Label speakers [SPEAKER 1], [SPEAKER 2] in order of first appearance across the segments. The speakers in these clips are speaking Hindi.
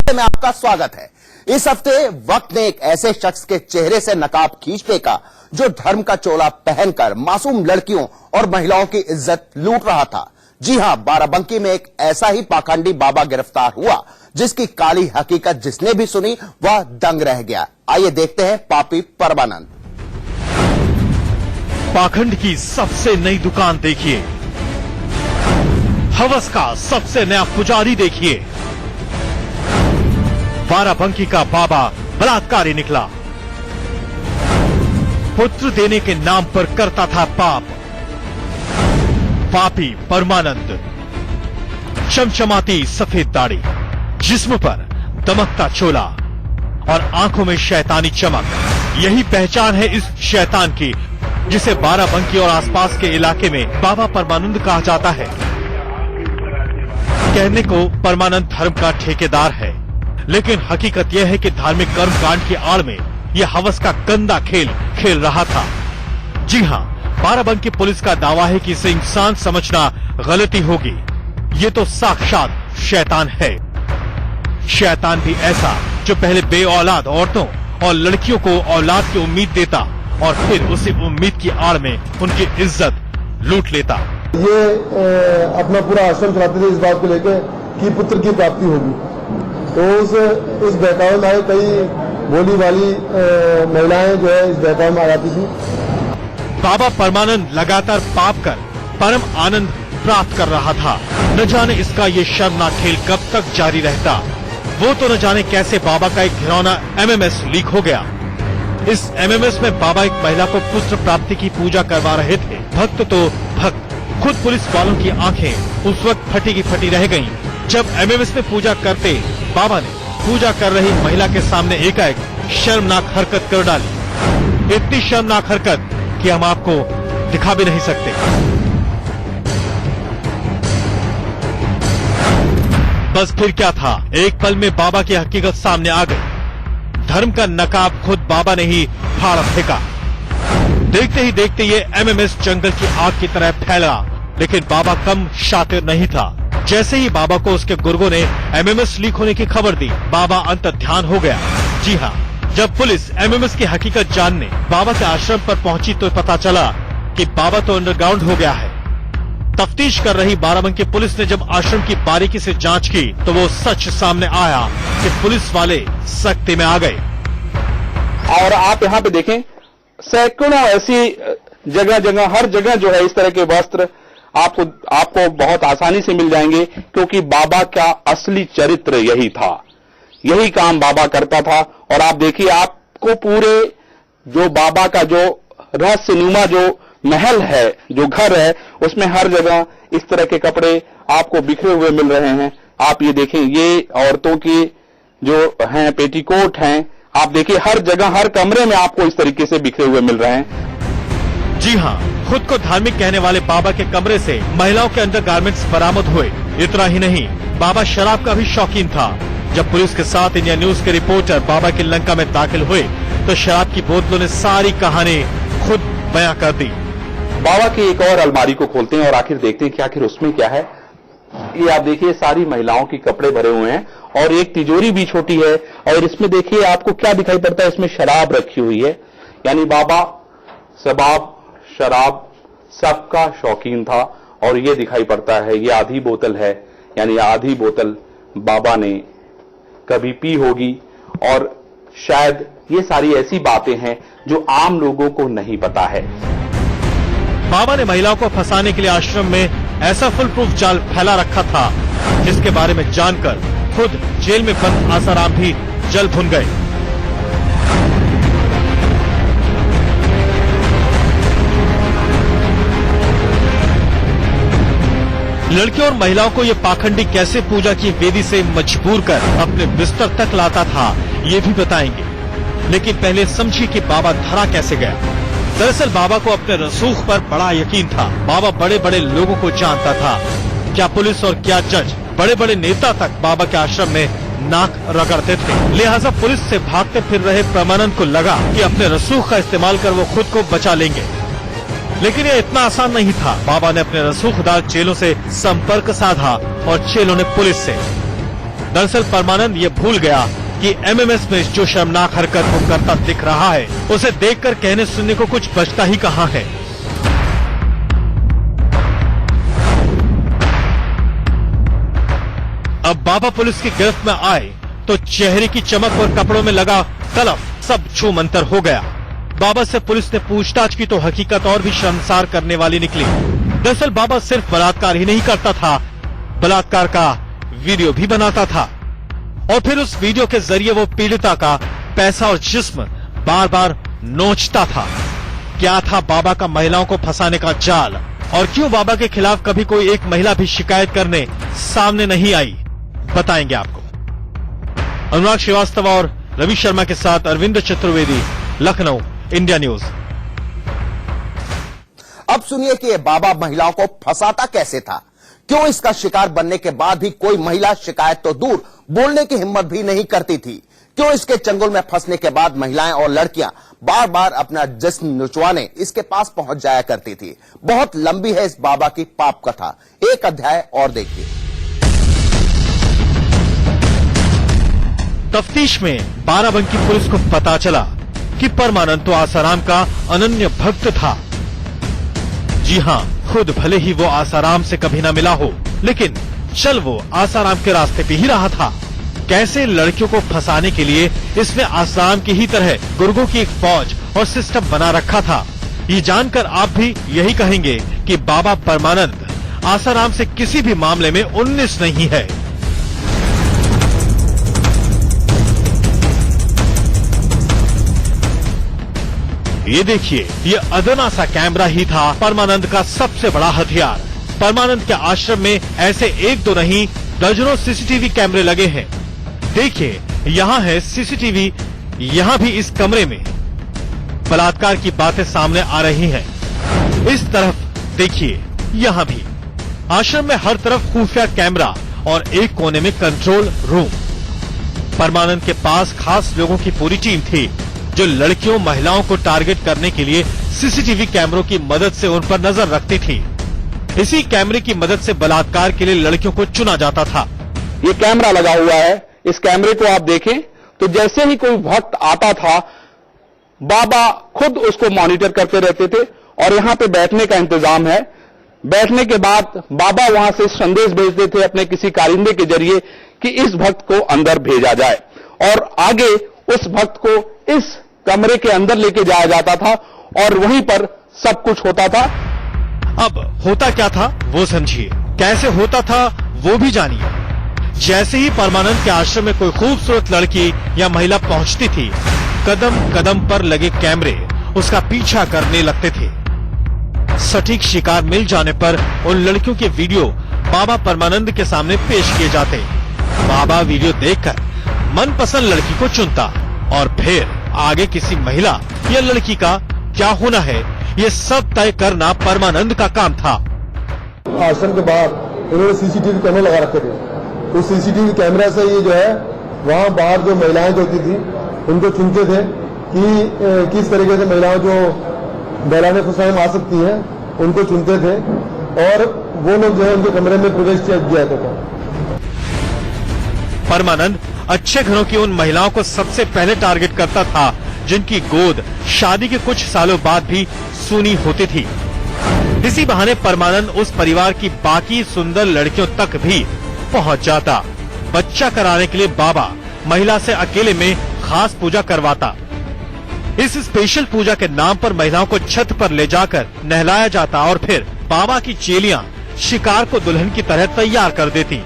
[SPEAKER 1] में आपका स्वागत है। इस हफ्ते वक्त ने एक ऐसे शख्स के चेहरे से नकाब खींच फेंका जो धर्म का चोला पहनकर मासूम लड़कियों और महिलाओं की इज्जत लूट रहा था। जी हां, बाराबंकी में एक ऐसा ही पाखंडी बाबा गिरफ्तार हुआ जिसकी काली हकीकत जिसने भी सुनी वह दंग रह गया। आइए देखते हैं पापी परमानंद।
[SPEAKER 2] पाखंड की सबसे नई दुकान देखिए, हवस का सबसे नया पुजारी देखिए। बाराबंकी का बाबा बलात्कारी निकला, पुत्र देने के नाम पर करता था पाप। पापी परमानंद, चमचमाती सफेद दाढ़ी, जिस्म पर दमकता चोला और आंखों में शैतानी चमक, यही पहचान है इस शैतान की जिसे बाराबंकी और आसपास के इलाके में बाबा परमानंद कहा जाता है। कहने को परमानंद धर्म का ठेकेदार है, लेकिन हकीकत यह है कि धार्मिक कर्म कांड की आड़ में यह हवस का गंदा खेल खेल रहा था। जी हां, बाराबंकी पुलिस का दावा है कि इसे इंसान समझना गलती होगी। ये तो साक्षात शैतान है। शैतान भी ऐसा जो पहले बे औलाद औरतों और लड़कियों को औलाद की उम्मीद देता और फिर उसी उम्मीद की आड़ में उनकी इज्जत लूट लेता।
[SPEAKER 3] ये अपना पूरा आश्रम चलाते थे इस बात को लेकर कि पुत्र की प्राप्ति होगी। तो उस बहकावे में कई बोली वाली महिलाएं जो है इस बहकावे में आ जाती थी।
[SPEAKER 2] बाबा परमानंद लगातार पाप कर परम आनंद प्राप्त कर रहा था। न जाने इसका ये शर्मनाक खेल कब तक जारी रहता। वो तो न जाने कैसे बाबा का एक घिनौना एमएमएस लीक हो गया। इस एमएमएस में बाबा एक महिला को पुत्र प्राप्ति की पूजा करवा रहे थे। भक्त तो भक्त, खुद पुलिस वालों की आंखें उस वक्त फटी की फटी रह गईं, जब एमएमएस में पूजा करते बाबा ने पूजा कर रही महिला के सामने एकाएक शर्मनाक हरकत कर डाली। इतनी शर्मनाक हरकत कि हम आपको दिखा भी नहीं सकते। बस फिर क्या था, एक पल में बाबा की हकीकत सामने आ गई। धर्म का नकाब खुद बाबा ने ही फाड़ फेंका। देखते ही देखते ये एमएमएस जंगल की आग की तरह फैला, लेकिन बाबा कम शातिर नहीं था। जैसे ही बाबा को उसके गुर्गों ने एमएमएस लीक होने की खबर दी, बाबा अंतर्ध्यान हो गया। जी हां, जब पुलिस एमएमएस की हकीकत जानने बाबा के आश्रम पर पहुंची तो पता चला कि बाबा तो अंडरग्राउंड हो गया है। तफ्तीश कर रही बाराबंकी पुलिस ने जब आश्रम की बारीकी से जांच की तो वो सच सामने आया कि पुलिस वाले सख्ती में आ गए।
[SPEAKER 4] और आप यहाँ पे देखें, सैकड़ों ऐसी जगह जगह हर जगह जो है इस तरह के वस्त्र आपको बहुत आसानी से मिल जाएंगे, क्योंकि बाबा का असली चरित्र यही था, यही काम बाबा करता था। और आप देखिए, आपको पूरे जो बाबा का जो रहस्यनुमा जो महल है, जो घर है, उसमें हर जगह इस तरह के कपड़े आपको बिखरे हुए मिल रहे हैं। आप ये देखें, ये औरतों की जो हैं पेटीकोट हैं, आप देखिए हर जगह हर कमरे में आपको इस तरीके से बिखरे हुए मिल रहे हैं।
[SPEAKER 2] जी हां, खुद को धार्मिक कहने वाले बाबा के कमरे से महिलाओं के अंडरगारमेंट्स बरामद हुए। इतना ही नहीं, बाबा शराब का भी शौकीन था। जब पुलिस के साथ इंडिया न्यूज के रिपोर्टर बाबा की लंका में दाखिल हुए तो शराब की बोतलों ने सारी कहानी खुद बयां कर दी।
[SPEAKER 4] बाबा की एक और अलमारी को खोलते हैं और आखिर देखते हैं कि आखिर उसमें क्या है। ये आप देखिए, सारी महिलाओं के कपड़े भरे हुए हैं और एक तिजोरी भी छोटी है। और इसमें देखिए आपको क्या दिखाई पड़ता है, इसमें शराब रखी हुई है। यानी बाबा शराब सबका शौकीन था। और ये दिखाई पड़ता है, ये आधी बोतल है, यानी आधी बोतल बाबा ने कभी पी होगी। और शायद ये सारी ऐसी बातें हैं जो आम लोगों को नहीं पता है।
[SPEAKER 2] बाबा ने महिलाओं को फंसाने के लिए आश्रम में ऐसा फुल प्रूफ जाल फैला रखा था जिसके बारे में जानकर खुद जेल में बंद आसाराम भी जल भुन गए। लड़कियों और महिलाओं को ये पाखंडी कैसे पूजा की वेदी से मजबूर कर अपने बिस्तर तक लाता था, ये भी बताएंगे। लेकिन पहले समझिए कि बाबा धरा कैसे गया। दरअसल बाबा को अपने रसूख पर बड़ा यकीन था। बाबा बड़े बड़े लोगों को जानता था। क्या पुलिस और क्या जज, बड़े बड़े नेता तक बाबा के आश्रम में नाक रगड़ते थे। लिहाजा पुलिस से भागते फिर रहे परमानंद को लगा कि अपने रसूख का इस्तेमाल कर वो खुद को बचा लेंगे। लेकिन ये इतना आसान नहीं था। बाबा ने अपने रसूखदार चेलों से संपर्क साधा और चेलों ने पुलिस से। दरअसल परमानंद ये भूल गया कि एमएमएस में जो शर्मनाक हरकत वो करता दिख रहा है, उसे देखकर कहने सुनने को कुछ बचता ही कहाँ है। अब बाबा पुलिस की गिरफ्त में आए तो चेहरे की चमक और कपड़ों में लगा कलफ सब छूमंतर हो गया। बाबा से पुलिस ने पूछताछ की तो हकीकत और भी शर्मसार करने वाली निकली। दरअसल बाबा सिर्फ बलात्कार ही नहीं करता था, बलात्कार का वीडियो भी बनाता था और फिर उस वीडियो के जरिए वो पीड़िता का पैसा और जिस्म बार बार नोचता था। क्या था बाबा का महिलाओं को फंसाने का जाल और क्यों बाबा के खिलाफ कभी कोई एक महिला भी शिकायत करने सामने नहीं आई, बताएंगे आपको। अनुराग श्रीवास्तव और रवि शर्मा के साथ अरविंद चतुर्वेदी, लखनऊ, इंडिया न्यूज।
[SPEAKER 1] अब सुनिए कि ये बाबा महिलाओं को फंसाता कैसे था। क्यों इसका शिकार बनने के बाद भी कोई महिला शिकायत तो दूर बोलने की हिम्मत भी नहीं करती थी। क्यों इसके चंगुल में फंसने के बाद महिलाएं और लड़कियां बार बार अपना जिस्म नुचवाने इसके पास पहुंच जाया करती थी। बहुत लंबी है इस बाबा की पाप कथा, एक अध्याय और देखिए।
[SPEAKER 2] तफ्तीश में बाराबंकी पुलिस को पता चला कि परमानंद तो आसाराम का अनन्य भक्त था। जी हां, खुद भले ही वो आसाराम से कभी ना मिला हो, लेकिन चल वो आसाराम के रास्ते पे ही रहा था। कैसे लड़कियों को फंसाने के लिए इसने आसाराम की ही तरह गुर्गों की एक फौज और सिस्टम बना रखा था। ये जानकर आप भी यही कहेंगे कि बाबा परमानंद आसाराम से किसी भी मामले में 19 नहीं है। ये देखिए, ये अदना सा कैमरा ही था परमानंद का सबसे बड़ा हथियार। परमानंद के आश्रम में ऐसे एक दो नहीं दर्जनों सीसीटीवी कैमरे लगे हैं। देखिए, यहाँ है सीसीटीवी, यहाँ भी इस कमरे में बलात्कार की बातें सामने आ रही हैं। इस तरफ देखिए, यहाँ भी आश्रम में हर तरफ खुफिया कैमरा और एक कोने में कंट्रोल रूम। परमानंद के पास खास लोगों की पूरी टीम थी जो लड़कियों महिलाओं को टारगेट करने के लिए सीसीटीवी कैमरों की मदद से उन पर नजर रखती थी। इसी कैमरे की मदद से बलात्कार के लिए लड़कियों को चुना जाता था।
[SPEAKER 4] ये कैमरा लगा हुआ है, इस कैमरे को आप देखें तो जैसे ही कोई भक्त आता था, बाबा खुद उसको मॉनिटर करते रहते थे और यहाँ पे बैठने का इंतजाम है। बैठने के बाद बाबा वहां से संदेश भेजते थे अपने किसी कारिंदे के जरिए कि इस भक्त को अंदर भेजा जाए और आगे उस भक्त को इस कमरे के अंदर लेके जाया जाता था और वहीं पर सब कुछ होता था।
[SPEAKER 2] अब होता क्या था वो समझिए, कैसे होता था वो भी जानिए। जैसे ही परमानंद के आश्रम में कोई खूबसूरत लड़की या महिला पहुंचती थी, कदम कदम पर लगे कैमरे उसका पीछा करने लगते थे। सटीक शिकार मिल जाने पर उन लड़कियों के वीडियो बाबा परमानंद के सामने पेश किए जाते। बाबा वीडियो देखकर मनपसंद लड़की को चुनता और फिर आगे किसी महिला या लड़की का क्या होना है, ये सब तय करना परमानंद का काम था।
[SPEAKER 3] आश्रम के बाहर इन्होंने सीसीटीवी कैमरे लगा रखे थे, तो सीसीटीवी कैमरा से ये जो है वहाँ बाहर जो महिलाएं जो होती थी उनको चुनते थे कि किस तरीके से महिलाएं जो बहलाने फुसलाने में आ सकती हैं उनको चुनते थे और वो लोग जो है उनके कमरे में प्रवेश किया जाता था।
[SPEAKER 2] परमानंद अच्छे घरों की उन महिलाओं को सबसे पहले टारगेट करता था जिनकी गोद शादी के कुछ सालों बाद भी सूनी होती थी। इसी बहाने परमानंद उस परिवार की बाकी सुंदर लड़कियों तक भी पहुंच जाता। बच्चा कराने के लिए बाबा महिला से अकेले में खास पूजा करवाता। इस स्पेशल पूजा के नाम पर महिलाओं को छत पर ले जाकर नहलाया जाता और फिर बाबा की चेलियां शिकार को दुल्हन की तरह तैयार कर देती।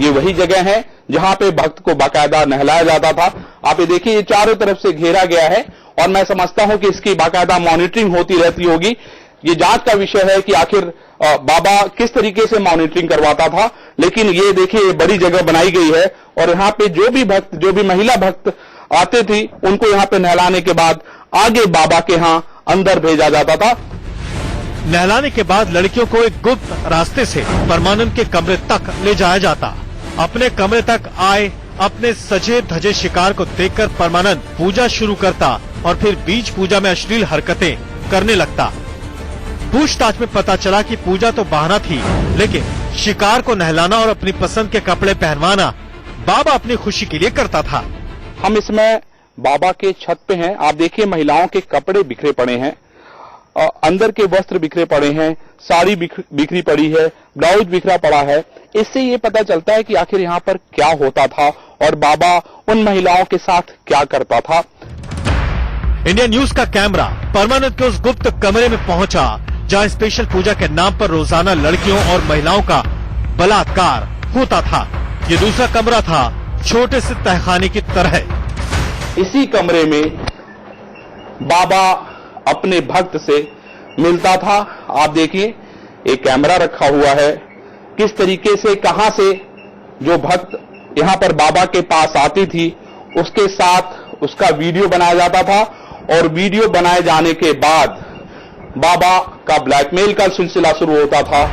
[SPEAKER 4] ये वही जगह है जहां पे भक्त को बाकायदा नहलाया जाता था। आप ये देखिए, ये चारों तरफ से घेरा गया है और मैं समझता हूं कि इसकी बाकायदा मॉनिटरिंग होती रहती होगी। ये जांच का विषय है कि आखिर बाबा किस तरीके से मॉनिटरिंग करवाता था। लेकिन ये देखिए, बड़ी जगह बनाई गई है और यहाँ पे जो भी महिला भक्त आते थी उनको यहाँ पे नहलाने के बाद आगे बाबा के यहाँ अंदर भेजा जाता था।
[SPEAKER 2] नहलाने के बाद लड़कियों को एक गुप्त रास्ते से परमानंद के कमरे तक ले जाया जाता। अपने कमरे तक आए अपने सजे धजे शिकार को देखकर परमानंद पूजा शुरू करता और फिर बीच पूजा में अश्लील हरकतें करने लगता। पूछताछ में पता चला कि पूजा तो बहाना थी, लेकिन शिकार को नहलाना और अपनी पसंद के कपड़े पहनवाना बाबा अपनी खुशी के लिए करता था।
[SPEAKER 4] हम इसमें बाबा के छत पे हैं। आप देखिए महिलाओं के कपड़े बिखरे पड़े हैं, अंदर के वस्त्र बिखरे पड़े हैं, साड़ी बिखरी पड़ी है, ब्लाउज बिखरा पड़ा है। इससे ये पता चलता है कि आखिर यहाँ पर क्या होता था और बाबा उन महिलाओं के साथ क्या करता था।
[SPEAKER 2] इंडिया न्यूज का कैमरा परमानंद के उस गुप्त कमरे में पहुंचा जहां स्पेशल पूजा के नाम पर रोजाना लड़कियों और महिलाओं का बलात्कार होता था। ये दूसरा कमरा था, छोटे से तहखाने की तरह।
[SPEAKER 4] इसी कमरे में बाबा अपने भक्त से मिलता था। आप देखिए एक कैमरा रखा हुआ है, किस तरीके से कहां से जो भक्त यहां पर बाबा के पास आती थी उसके साथ उसका वीडियो बनाया जाता था और वीडियो बनाए जाने के बाद बाबा का ब्लैकमेल का सिलसिला शुरू होता था।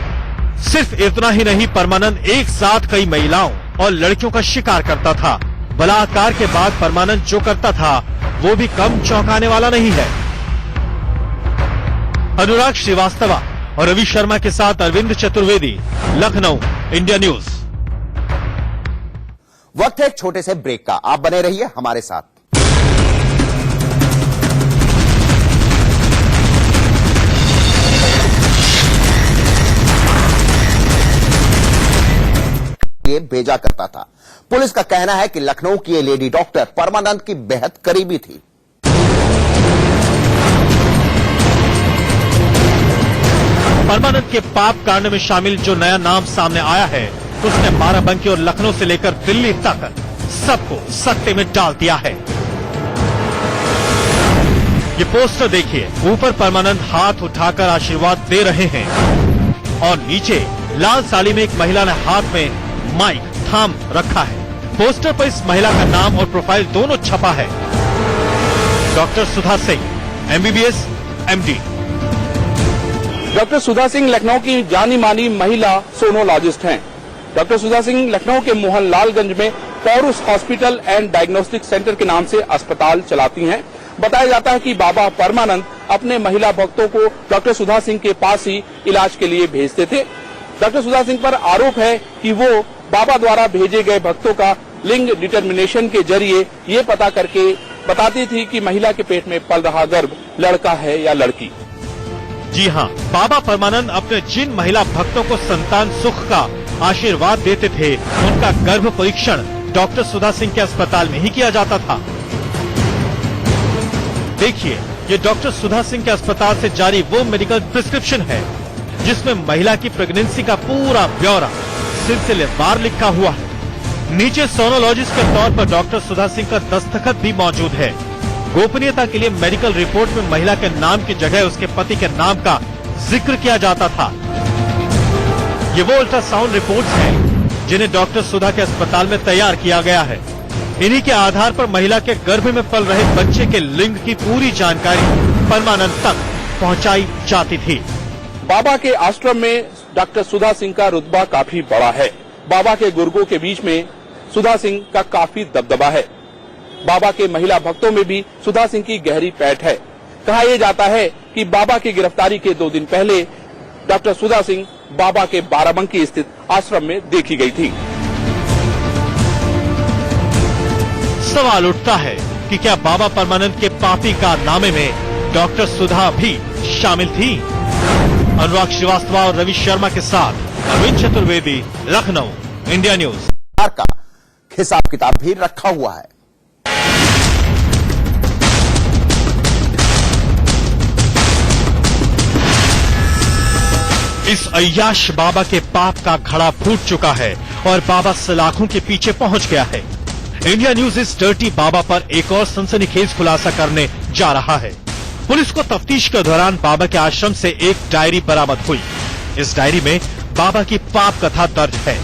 [SPEAKER 2] सिर्फ इतना ही नहीं, परमानंद एक साथ कई महिलाओं और लड़कियों का शिकार करता था। बलात्कार के बाद परमानंद जो करता था वो भी कम चौंकाने वाला नहीं है। अनुराग श्रीवास्तव और रवि शर्मा के साथ अरविंद चतुर्वेदी, लखनऊ, इंडिया न्यूज।
[SPEAKER 1] वक्त है एक छोटे से ब्रेक का, आप बने रहिए हमारे साथ। ये भेजा करता था। पुलिस का कहना है कि लखनऊ की ये लेडी डॉक्टर परमानंद की बेहद करीबी थी।
[SPEAKER 2] परमानंद के पाप कांड में शामिल जो नया नाम सामने आया है उसने बाराबंकी और लखनऊ से लेकर दिल्ली तक सबको सत्ते में डाल दिया है। ये पोस्टर देखिए, ऊपर परमानंद हाथ उठाकर आशीर्वाद दे रहे हैं और नीचे लाल साड़ी में एक महिला ने हाथ में माइक थाम रखा है। पोस्टर पर इस महिला का नाम और प्रोफाइल दोनों छपा है। Doctor Sudha Singh, MBBS, MD।
[SPEAKER 4] Doctor Sudha Singh Lucknow की जानी मानी महिला सोनोलॉजिस्ट हैं। डॉक्टर सुधा सिंह लखनऊ के मोहनलालगंज में पौरुष हॉस्पिटल एंड डायग्नोस्टिक सेंटर के नाम से अस्पताल चलाती हैं। बताया जाता है कि बाबा परमानंद अपने महिला भक्तों को डॉक्टर सुधा सिंह के पास ही इलाज के लिए भेजते थे। डॉक्टर सुधा सिंह पर आरोप है कि वो बाबा द्वारा भेजे गए भक्तों का लिंग डिटर्मिनेशन के जरिए ये पता करके बताती थी कि महिला के पेट में पल रहा गर्भ लड़का है या लड़की।
[SPEAKER 2] जी हाँ, बाबा परमानंद अपने जिन महिला भक्तों को संतान सुख का आशीर्वाद देते थे उनका गर्भ परीक्षण डॉक्टर सुधा सिंह के अस्पताल में ही किया जाता था। देखिए, ये डॉक्टर सुधा सिंह के अस्पताल से जारी वो मेडिकल प्रिस्क्रिप्शन है जिसमें महिला की प्रेगनेंसी का पूरा ब्यौरा सिलसिलेवार लिखा हुआ है। नीचे सोनोलॉजिस्ट के तौर पर डॉक्टर सुधा सिंह का दस्तखत भी मौजूद है। गोपनीयता के लिए मेडिकल रिपोर्ट में महिला के नाम की जगह उसके पति के नाम का जिक्र किया जाता था। ये वो अल्ट्रासाउंड रिपोर्ट्स हैं जिन्हें डॉक्टर सुधा के अस्पताल में तैयार किया गया है। इन्हीं के आधार पर महिला के गर्भ में पल रहे बच्चे के लिंग की पूरी जानकारी परमानंद तक पहुंचाई जाती थी।
[SPEAKER 4] बाबा के आश्रम में डॉक्टर सुधा सिंह का रुतबा काफी बड़ा है। बाबा के गुर्गों के बीच में सुधा सिंह का काफी दबदबा है। बाबा के महिला भक्तों में भी सुधा सिंह की गहरी पैठ है। कहा यह जाता है कि बाबा की गिरफ्तारी के 2 दिन पहले डॉक्टर सुधा सिंह बाबा के बाराबंकी स्थित आश्रम में देखी गई थी।
[SPEAKER 2] सवाल उठता है कि क्या बाबा परमानंद के पापी कारनामे में डॉक्टर सुधा भी शामिल थी? अनुराग श्रीवास्तव और रवि शर्मा के साथ अरविंद चतुर्वेदी, लखनऊ, इंडिया न्यूज।
[SPEAKER 1] का हिसाब किताब भी रखा हुआ है।
[SPEAKER 2] इस अय्याश बाबा के पाप का घड़ा फूट चुका है और बाबा सलाखों के पीछे पहुंच गया है। इंडिया न्यूज इस डर्टी बाबा पर एक और सनसनीखेज खुलासा करने जा रहा है। पुलिस को तफ्तीश के दौरान बाबा के आश्रम से एक डायरी बरामद हुई। इस डायरी में बाबा की पाप कथा दर्ज है।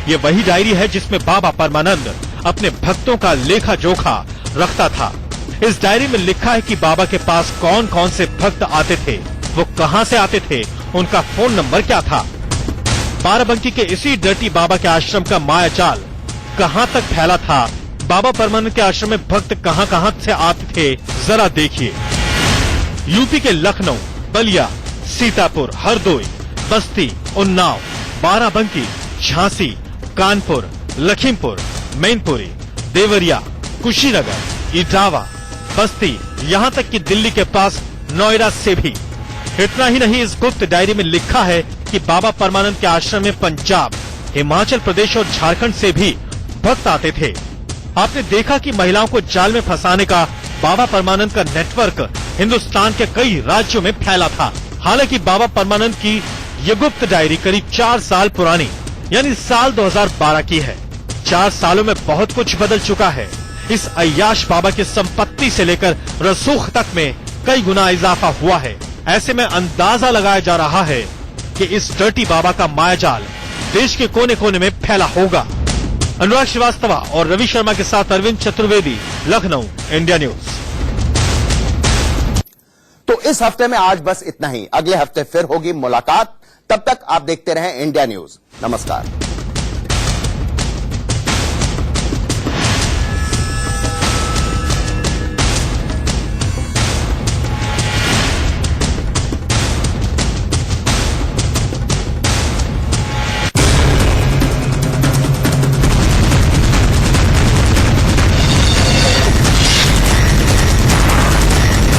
[SPEAKER 2] ये वही डायरी है जिसमें बाबा परमानंद अपने भक्तों का लेखा जोखा रखता था। इस डायरी में लिखा है कि बाबा के पास कौन कौन से भक्त आते थे, वो कहां से आते थे, उनका फोन नंबर क्या था। बाराबंकी के इसी डर्टी बाबा के आश्रम का मायाजाल कहां तक फैला था, बाबा परमानंद के आश्रम में भक्त कहां कहां से आते थे, जरा देखिए। यूपी के लखनऊ, बलिया, सीतापुर, हरदोई, बस्ती, उन्नाव, बाराबंकी, झांसी, कानपुर, लखीमपुर, मैनपुरी, देवरिया, कुशीनगर, इटावा, बस्ती, यहाँ तक कि दिल्ली के पास नोएडा से भी। इतना ही नहीं, इस गुप्त डायरी में लिखा है कि बाबा परमानंद के आश्रम में पंजाब, हिमाचल प्रदेश और झारखंड से भी भक्त आते थे। आपने देखा कि महिलाओं को जाल में फंसाने का बाबा परमानंद का नेटवर्क हिंदुस्तान के कई राज्यों में फैला था। हालांकि बाबा परमानंद की ये गुप्त डायरी करीब 4 साल पुरानी, यानी साल 2012 की है। 4 सालों में बहुत कुछ बदल चुका है। इस अय्याश बाबा की संपत्ति से लेकर रसूख तक में कई गुना इजाफा हुआ है। ऐसे में अंदाजा लगाया जा रहा है कि इस डर्टी बाबा का मायाजाल देश के कोने कोने में फैला होगा। अनुराग श्रीवास्तव और रवि शर्मा के साथ अरविंद चतुर्वेदी, लखनऊ, इंडिया न्यूज।
[SPEAKER 1] तो इस हफ्ते में आज बस इतना ही। अगले हफ्ते फिर होगी मुलाकात। तब तक आप देखते रहें इंडिया न्यूज। नमस्कार।